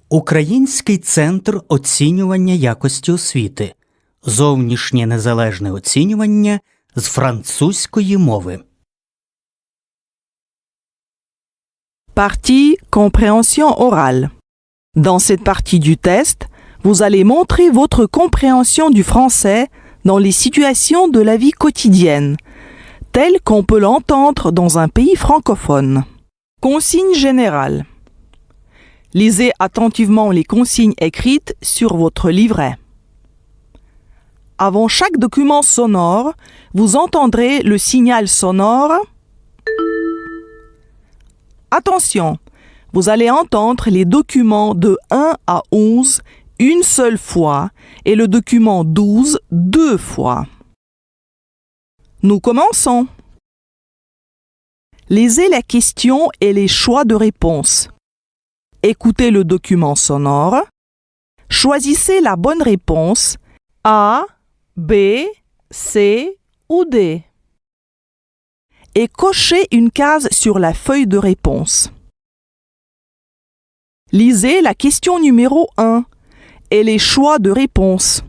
Український центр оцінювання якості освіти. Зовнішнє незалежне оцінювання з французької мови. Partie compréhension orale. Dans cette partie du test, vous allez montrer votre compréhension du français dans les situations de la vie quotidienne, telles qu'on peut l'entendre dans un pays francophone. Consignes générales. Lisez attentivement les consignes écrites sur votre livret. Avant chaque document sonore, vous entendrez le signal sonore. Attention, vous allez entendre les documents de 1 à 11 une seule fois et le document 12 deux fois. Nous commençons. Lisez la question et les choix de réponse. Écoutez le document sonore. Choisissez la bonne réponse A, B, C ou D. Et cochez une case sur la feuille de réponse. Lisez la question numéro 1 et les choix de réponse.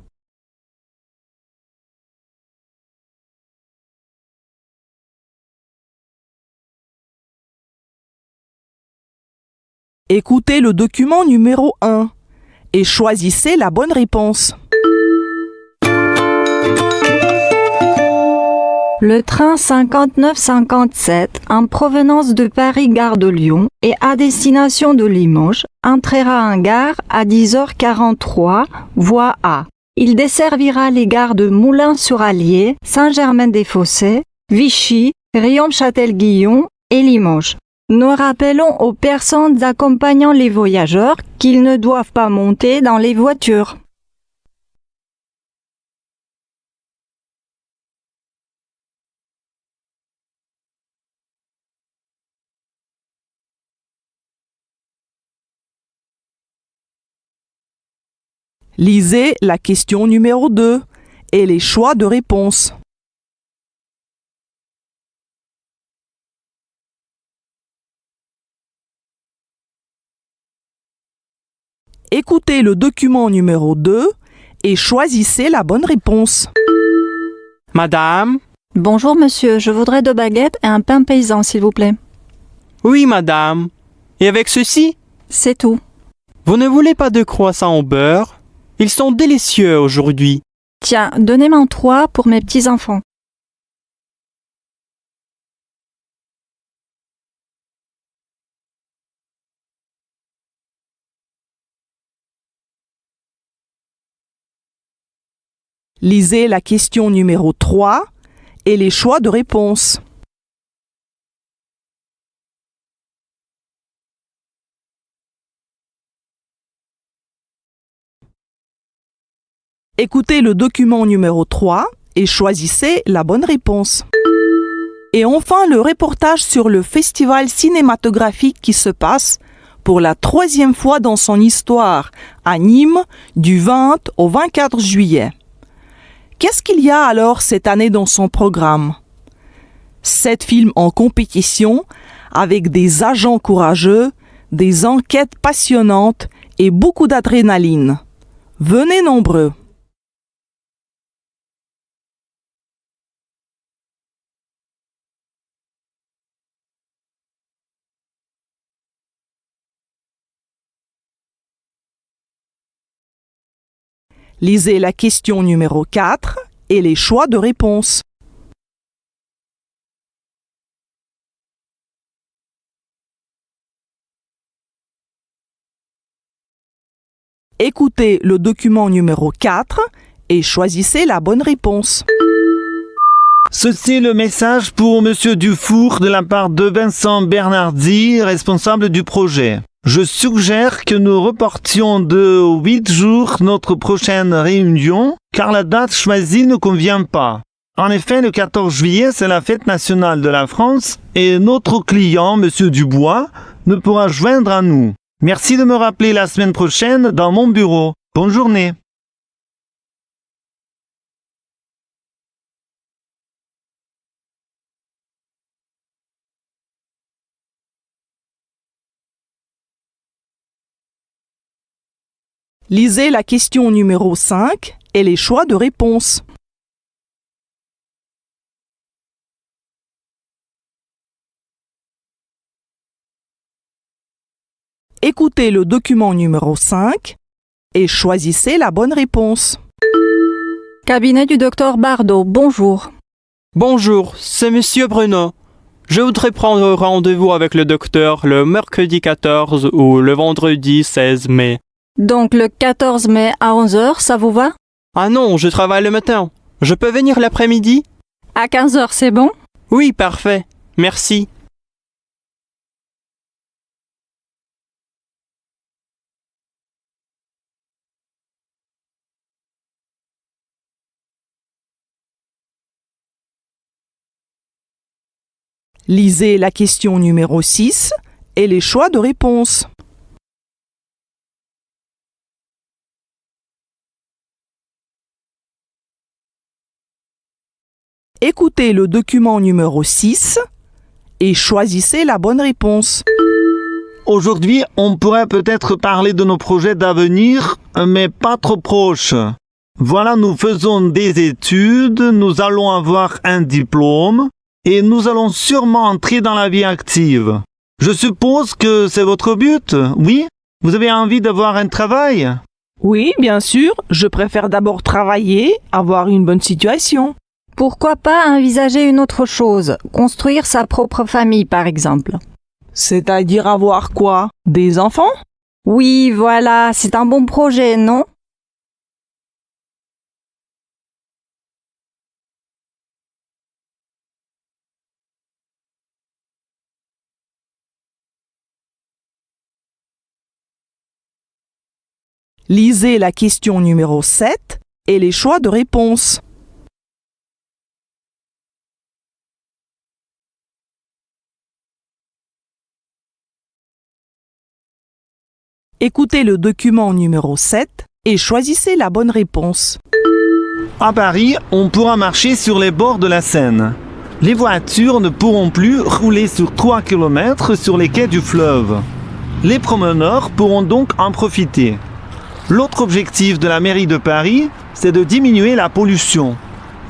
Écoutez le document numéro 1 et choisissez la bonne réponse. Le train 5957 en provenance de Paris-Gare de Lyon et à destination de Limoges entrera en gare à 10h43, voie A. Il desservira les gares de Moulins-sur-Allier, Saint-Germain-des-Fossés, Vichy, Riom-Châtel-Guyon et Limoges. Nous rappelons aux personnes accompagnant les voyageurs qu'ils ne doivent pas monter dans les voitures. Lisez la question numéro 2 et les choix de réponse. Écoutez le document numéro 2 et choisissez la bonne réponse. Madame? Bonjour monsieur, je voudrais 2 baguettes et un pain paysan s'il vous plaît. Oui, madame. Et avec ceci? C'est tout. Vous ne voulez pas de croissants au beurre? Ils sont délicieux aujourd'hui. Tiens, donnez-moi 3 pour mes petits-enfants. Lisez la question numéro 3 et les choix de réponse. Écoutez le document numéro 3 et choisissez la bonne réponse. Et enfin, le reportage sur le festival cinématographique qui se passe pour la 3e fois dans son histoire à Nîmes du 20 au 24 juillet. Qu'est-ce qu'il y a alors cette année dans son programme? 7 films en compétition avec des agents courageux, des enquêtes passionnantes et beaucoup d'adrénaline. Venez nombreux! Lisez la question numéro 4 et les choix de réponse. Écoutez le document numéro 4 et choisissez la bonne réponse. Ceci est le message pour Monsieur Dufour de la part de Vincent Bernardi, responsable du projet. Je suggère que nous reportions de 8 jours notre prochaine réunion, car la date choisie ne convient pas. En effet, le 14 juillet, c'est la fête nationale de la France et notre client, Monsieur Dubois, ne pourra joindre à nous. Merci de me rappeler la semaine prochaine dans mon bureau. Bonne journée. Lisez la question numéro 5 et les choix de réponse. Écoutez le document numéro 5 et choisissez la bonne réponse. Cabinet du docteur Bardot, bonjour. Bonjour, c'est Monsieur Bruno. Je voudrais prendre rendez-vous avec le docteur le mercredi 14 ou le vendredi 16 mai. Donc le 14 mai à 11h, ça vous va? Ah non, je travaille le matin. Je peux venir l'après-midi? À 15h, c'est bon? Oui, parfait. Merci. Lisez la question numéro 6 et les choix de réponse. Écoutez le document numéro 6 et choisissez la bonne réponse. Aujourd'hui, on pourrait peut-être parler de nos projets d'avenir, mais pas trop proches. Voilà, nous faisons des études, nous allons avoir un diplôme et nous allons sûrement entrer dans la vie active. Je suppose que c'est votre but, oui? Vous avez envie d'avoir un travail? Oui, bien sûr, je préfère d'abord travailler, avoir une bonne situation. Pourquoi pas envisager une autre chose, construire sa propre famille par exemple? C'est-à-dire avoir quoi? Des enfants? Oui, voilà, c'est un bon projet, non? Lisez la question numéro 7 et les choix de réponse. Écoutez le document numéro 7 et choisissez la bonne réponse. À Paris, on pourra marcher sur les bords de la Seine. Les voitures ne pourront plus rouler sur 3 km sur les quais du fleuve. Les promeneurs pourront donc en profiter. L'autre objectif de la mairie de Paris, c'est de diminuer la pollution.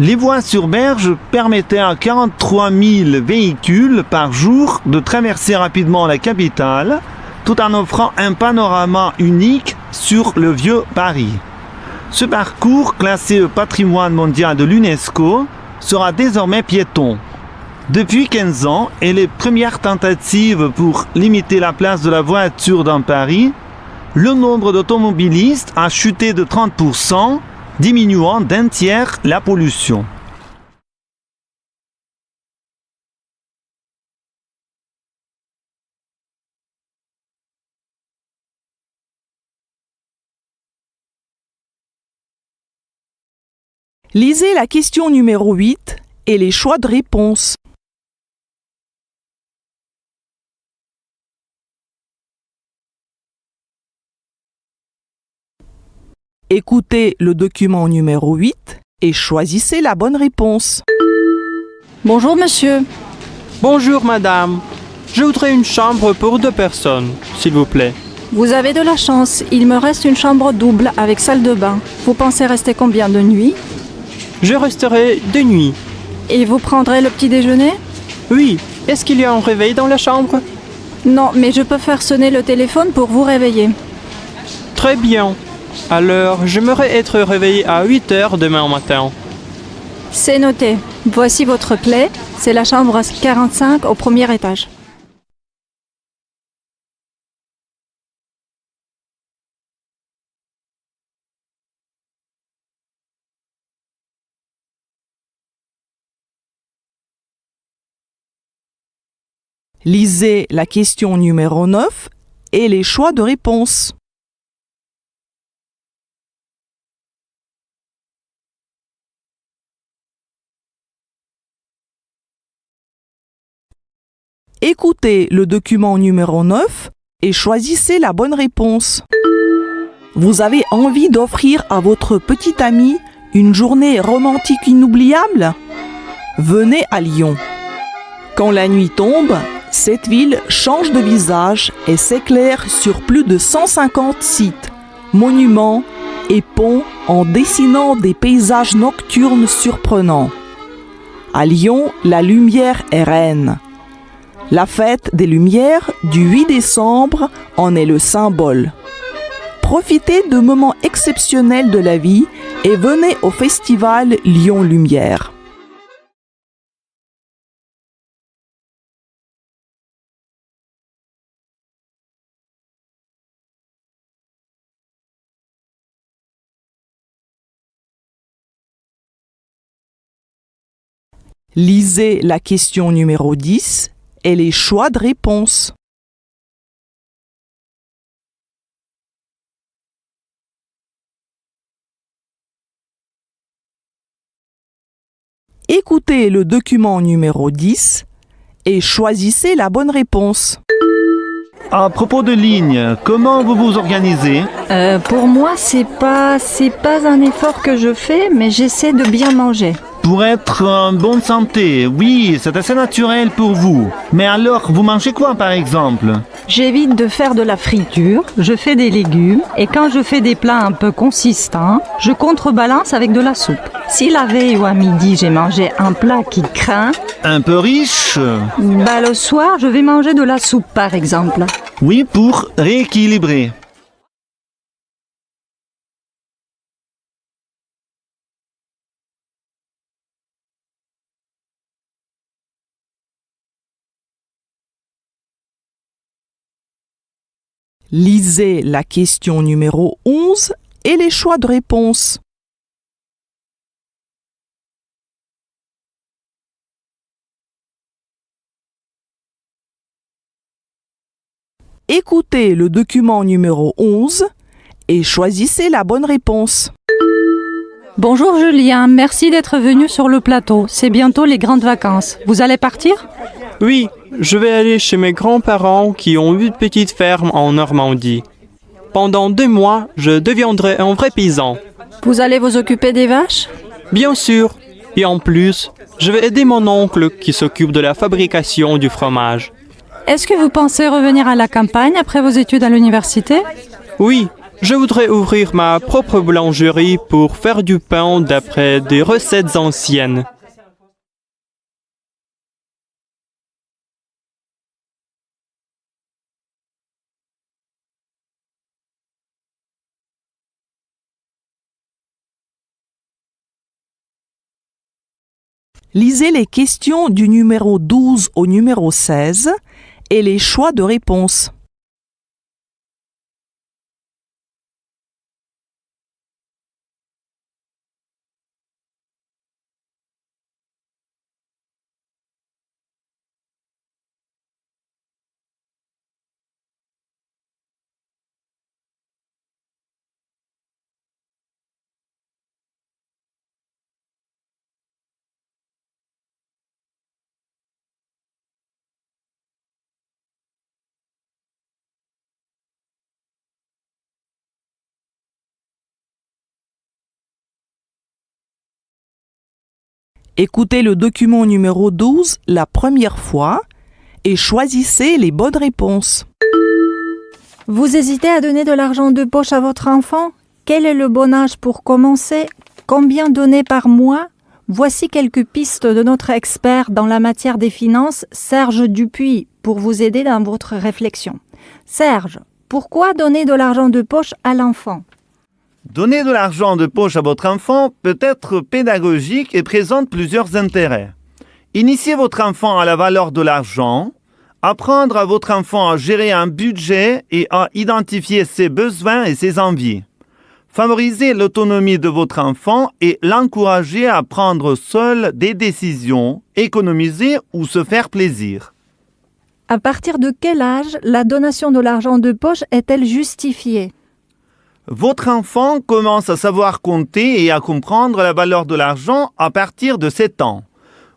Les voies sur berge permettaient à 43 000 véhicules par jour de traverser rapidement la capitale, tout en offrant un panorama unique sur le vieux Paris. Ce parcours, classé au patrimoine mondial de l'UNESCO, sera désormais piéton. Depuis 15 ans et les premières tentatives pour limiter la place de la voiture dans Paris, le nombre d'automobilistes a chuté de 30%, diminuant d'un tiers la pollution. Lisez la question numéro 8 et les choix de réponse. Écoutez le document numéro 8 et choisissez la bonne réponse. Bonjour monsieur. Bonjour madame. Je voudrais une chambre pour 2 personnes, s'il vous plaît. Vous avez de la chance, il me reste une chambre double avec salle de bain. Vous pensez rester combien de nuits? Je resterai 2 nuits. Et vous prendrez le petit déjeuner? Oui, est-ce qu'il y a un réveil dans la chambre? Non, mais je peux faire sonner le téléphone pour vous réveiller. Très bien. Alors, j'aimerais être réveillé à 8 heures demain matin. C'est noté. Voici votre clé. C'est la chambre 45 au premier étage. Lisez la question numéro 9 et les choix de réponse. Écoutez le document numéro 9 et choisissez la bonne réponse. Vous avez envie d'offrir à votre petit ami une journée romantique inoubliable? Venez à Lyon. Quand la nuit tombe, cette ville change de visage et s'éclaire sur plus de 150 sites, monuments et ponts en dessinant des paysages nocturnes surprenants. À Lyon, la lumière est reine. La fête des Lumières du 8 décembre en est le symbole. Profitez de moments exceptionnels de la vie et venez au festival Lyon Lumière. Lisez la question numéro 10 et les choix de réponse. Écoutez le document numéro 10 et choisissez la bonne réponse. À propos de lignes, comment vous vous organisez? Pour moi, c'est pas un effort que je fais, mais j'essaie de bien manger. Pour être en bonne santé, oui, c'est assez naturel pour vous. Mais alors, vous mangez quoi par exemple? J'évite de faire de la friture, je fais des légumes et quand je fais des plats un peu consistants, je contrebalance avec de la soupe. Si la veille ou à midi j'ai mangé un plat qui craint, Un peu riche? le soir je vais manger de la soupe par exemple. Oui, pour rééquilibrer. Lisez la question numéro 11 et les choix de réponse. Écoutez le document numéro 11 et choisissez la bonne réponse. Bonjour Julien, merci d'être venu sur le plateau. C'est bientôt les grandes vacances. Vous allez partir? Oui, je vais aller chez mes grands-parents qui ont une petite ferme en Normandie. Pendant 2 mois, je deviendrai un vrai paysan. Vous allez vous occuper des vaches? Bien sûr. Et en plus, je vais aider mon oncle qui s'occupe de la fabrication du fromage. Est-ce que vous pensez revenir à la campagne après vos études à l'université? Oui, je voudrais ouvrir ma propre boulangerie pour faire du pain d'après des recettes anciennes. Lisez les questions du numéro 12 au numéro 16 et les choix de réponse. Écoutez le document numéro 12 la première fois et choisissez les bonnes réponses. Vous hésitez à donner de l'argent de poche à votre enfant? Quel est le bon âge pour commencer? Combien donner par mois? Voici quelques pistes de notre expert dans la matière des finances, Serge Dupuis, pour vous aider dans votre réflexion. Serge, pourquoi donner de l'argent de poche à l'enfant? Donner de l'argent de poche à votre enfant peut être pédagogique et présente plusieurs intérêts. Initier votre enfant à la valeur de l'argent, apprendre à votre enfant à gérer un budget et à identifier ses besoins et ses envies. Favoriser l'autonomie de votre enfant et l'encourager à prendre seul des décisions, économiser ou se faire plaisir. À partir de quel âge la donation de l'argent de poche est-elle justifiée? Votre enfant commence à savoir compter et à comprendre la valeur de l'argent à partir de 7 ans.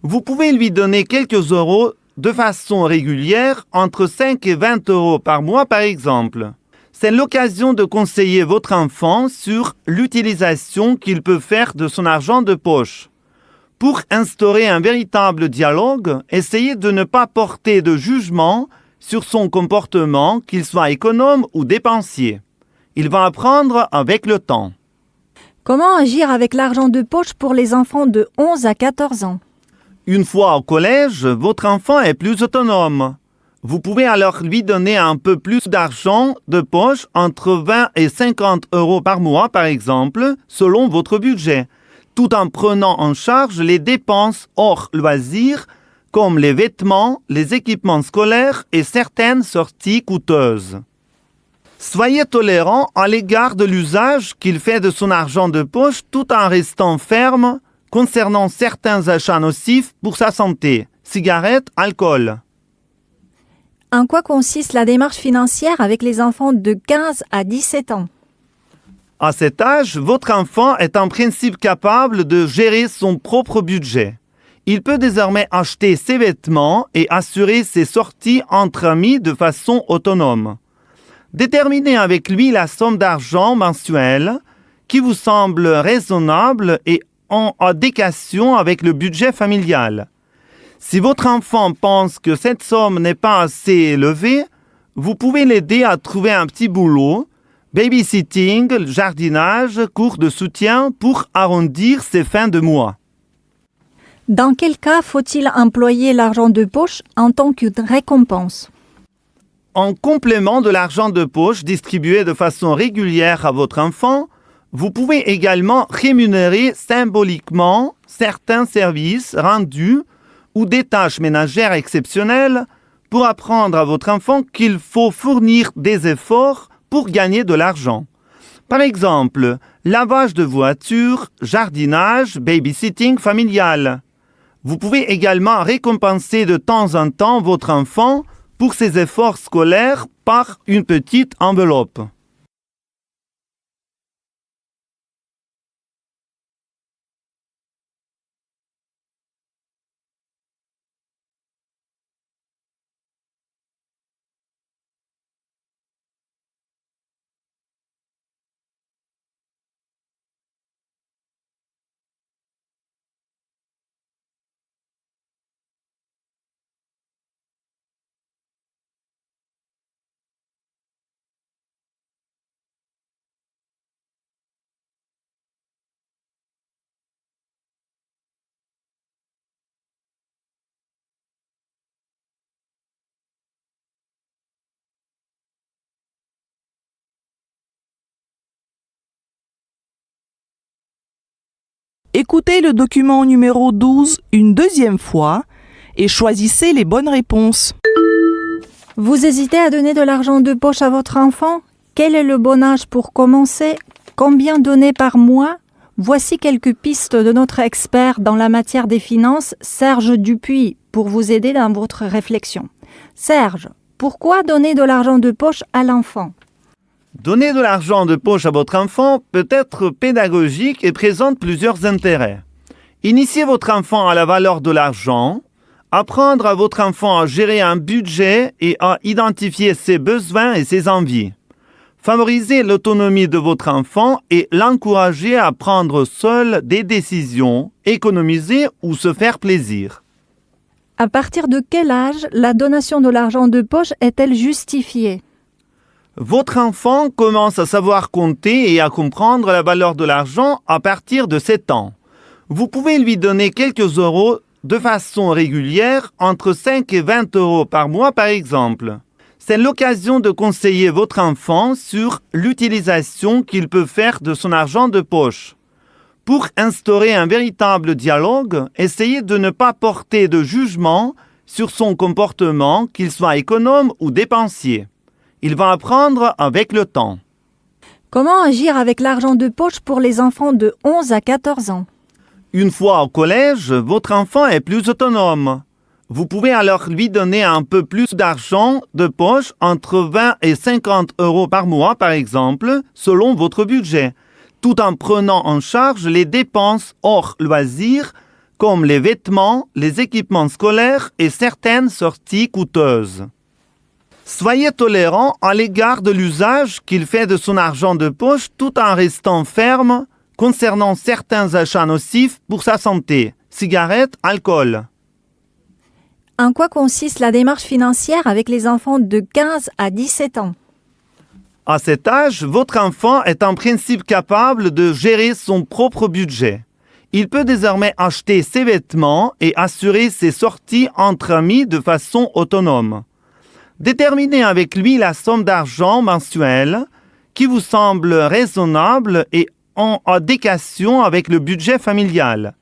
Vous pouvez lui donner quelques euros de façon régulière, entre 5 et 20 euros par mois par exemple. C'est l'occasion de conseiller votre enfant sur l'utilisation qu'il peut faire de son argent de poche. Pour instaurer un véritable dialogue, essayez de ne pas porter de jugement sur son comportement, qu'il soit économe ou dépensier. Il va apprendre avec le temps. Comment agir avec l'argent de poche pour les enfants de 11 à 14 ans? Une fois au collège, votre enfant est plus autonome. Vous pouvez alors lui donner un peu plus d'argent de poche, entre 20 et 50 euros par mois par exemple, selon votre budget, tout en prenant en charge les dépenses hors loisirs, comme les vêtements, les équipements scolaires et certaines sorties coûteuses. Soyez tolérant à l'égard de l'usage qu'il fait de son argent de poche tout en restant ferme concernant certains achats nocifs pour sa santé, cigarettes, alcool. En quoi consiste la démarche financière avec les enfants de 15 à 17 ans? À cet âge, votre enfant est en principe capable de gérer son propre budget. Il peut désormais acheter ses vêtements et assurer ses sorties entre amis de façon autonome. Déterminez avec lui la somme d'argent mensuelle qui vous semble raisonnable et en adéquation avec le budget familial. Si votre enfant pense que cette somme n'est pas assez élevée, vous pouvez l'aider à trouver un petit boulot, babysitting, jardinage, cours de soutien pour arrondir ses fins de mois. Dans quel cas faut-il employer l'argent de poche en tant que récompense? En complément de l'argent de poche distribué de façon régulière à votre enfant, vous pouvez également rémunérer symboliquement certains services rendus ou des tâches ménagères exceptionnelles pour apprendre à votre enfant qu'il faut fournir des efforts pour gagner de l'argent. Par exemple, lavage de voiture, jardinage, babysitting familial. Vous pouvez également récompenser de temps en temps votre enfant pour ses efforts scolaires par une petite enveloppe. Écoutez le document numéro 12 une deuxième fois et choisissez les bonnes réponses. Vous hésitez à donner de l'argent de poche à votre enfant? Quel est le bon âge pour commencer? Combien donner par mois? Voici quelques pistes de notre expert dans la matière des finances, Serge Dupuis, pour vous aider dans votre réflexion. Serge, pourquoi donner de l'argent de poche à l'enfant? Donner de l'argent de poche à votre enfant peut être pédagogique et présente plusieurs intérêts. Initier votre enfant à la valeur de l'argent, apprendre à votre enfant à gérer un budget et à identifier ses besoins et ses envies. Favoriser l'autonomie de votre enfant et l'encourager à prendre seul des décisions, économiser ou se faire plaisir. À partir de quel âge la donation de l'argent de poche est-elle justifiée? Votre enfant commence à savoir compter et à comprendre la valeur de l'argent à partir de 7 ans. Vous pouvez lui donner quelques euros de façon régulière, entre 5 et 20 euros par mois par exemple. C'est l'occasion de conseiller votre enfant sur l'utilisation qu'il peut faire de son argent de poche. Pour instaurer un véritable dialogue, essayez de ne pas porter de jugement sur son comportement, qu'il soit économe ou dépensier. Il va apprendre avec le temps. Comment agir avec l'argent de poche pour les enfants de 11 à 14 ans? Une fois au collège, votre enfant est plus autonome. Vous pouvez alors lui donner un peu plus d'argent de poche, entre 20 et 50 euros par mois par exemple, selon votre budget, tout en prenant en charge les dépenses hors loisirs, comme les vêtements, les équipements scolaires et certaines sorties coûteuses. Soyez tolérant à l'égard de l'usage qu'il fait de son argent de poche tout en restant ferme concernant certains achats nocifs pour sa santé, cigarettes, alcool. En quoi consiste la démarche financière avec les enfants de 15 à 17 ans? À cet âge, votre enfant est en principe capable de gérer son propre budget. Il peut désormais acheter ses vêtements et assurer ses sorties entre amis de façon autonome. Déterminez avec lui la somme d'argent mensuelle qui vous semble raisonnable et en adéquation avec le budget familial.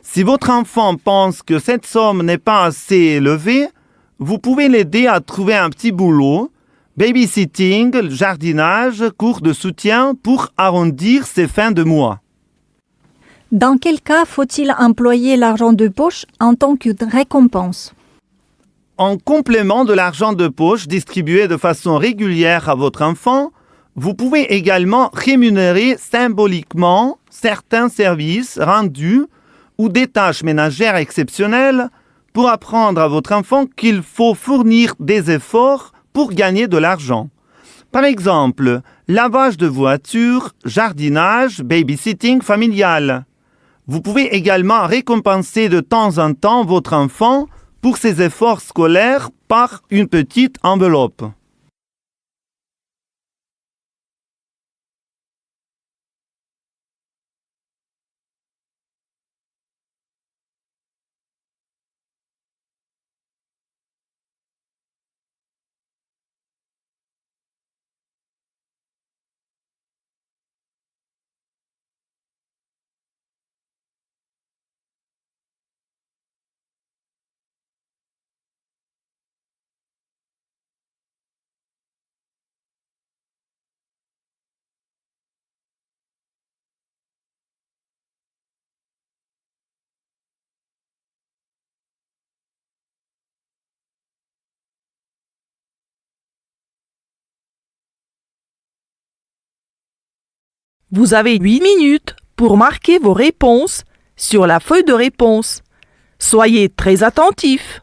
Si votre enfant pense que cette somme n'est pas assez élevée, vous pouvez l'aider à trouver un petit boulot, babysitting, jardinage, cours de soutien pour arrondir ses fins de mois. Dans quel cas faut-il employer l'argent de poche en tant que récompense? En complément de l'argent de poche distribué de façon régulière à votre enfant, vous pouvez également rémunérer symboliquement certains services rendus ou des tâches ménagères exceptionnelles pour apprendre à votre enfant qu'il faut fournir des efforts pour gagner de l'argent. Par exemple, lavage de voiture, jardinage, babysitting familial. Vous pouvez également récompenser de temps en temps votre enfant pour ses efforts scolaires par une petite enveloppe. Vous avez 8 minutes pour marquer vos réponses sur la feuille de réponse. Soyez très attentifs.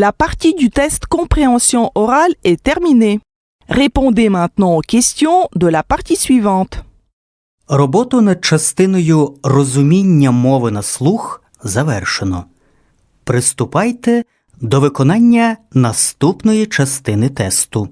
La partie du test compréhension orale est terminée. Répondez maintenant aux questions de la partie suivante. Роботу над частиною розуміння мови на слух завершено. Приступайте до виконання наступної частини тесту.